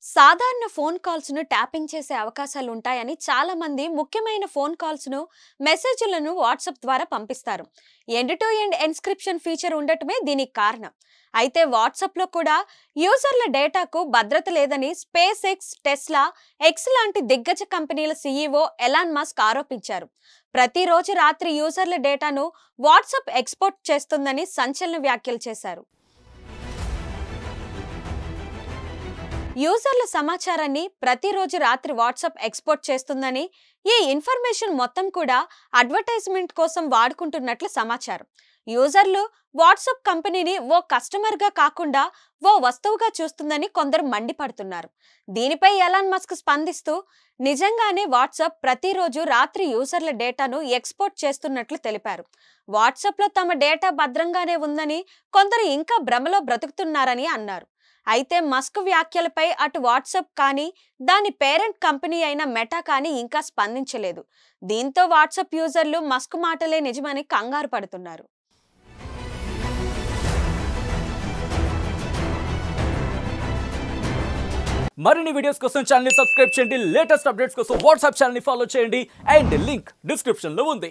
సాధారణ phone కాల్స్‌ను tapping చేసే అవకాశాలుంటాయని చాలామంది ముఖ్యమైన ఫోన్ కాల్స్‌ను, మెసేజ్‌లను వాట్సాప్ ద్వారా పంపిస్తారు. End to end encryption feature ఉండటమే దీనికి కారణం. అయితే వాట్సాప్‌లో కూడా యూజర్ల డేటాకు భద్రత లేదని స్పేస్ ఎక్స్, టెస్లా, ఎక్స్ లాంటి దిగ్గజ కంపెనీల సీఈఓ ఎలాన్ మస్క్ ఆరోపించారు. ప్రతిరోజు రాత్రి యూజర్ల డేటాను వాట్సాప్ ఎక్స్‌పోర్ట్ చేస్తుందని సంచలన వ్యాఖ్యలు చేశారు. యూజర్ల సమాచారాన్ని ప్రతిరోజు రాత్రి వాట్సాప్ ఎక్స్‌పోర్ట్ చేస్తుందని, ఈ ఇన్ఫర్మేషన్ మొత్తం కూడా అడ్వర్టైజ్మెంట్ కోసం వాడుకుంటున్నట్లు సమాచారం. యూజర్లు వాట్సాప్ కంపెనీని ఓ కస్టమర్గా కాకుండా ఓ వస్తువుగా చూస్తుందని కొందరు మండిపడుతున్నారు. దీనిపై ఎలాన్ మస్క్ స్పందిస్తూ, నిజంగానే వాట్సాప్ ప్రతిరోజు రాత్రి యూజర్ల డేటాను ఎక్స్‌పోర్ట్ చేస్తున్నట్లు తెలిపారు. వాట్సాప్లో తమ డేటా భద్రంగానే ఉందని, కొందరు ఇంకా భ్రమలో బ్రతుకుతున్నారని అన్నారు. అయితే మస్క్ వ్యాఖ్యలపై అటు వాట్సాప్ కానీ, దాని పేరెంట్ కంపెనీ అయిన మెటా కానీ ఇంకా స్పందించలేదు. దీంతో వాట్సాప్ యూజర్లు మస్క్ మాటలే నిజమని కంగారు పడుతున్నారు. మరిన్ని వీడియోస్ కోసం ఛానల్ ని సబ్స్క్రైబ్ చేయండి. లేటెస్ట్ అప్డేట్స్ కోసం వాట్సాప్ ఛానల్ ని ఫాలో చేయండి. అండ్ లింక్ డిస్క్రిప్షన్ లో ఉంది.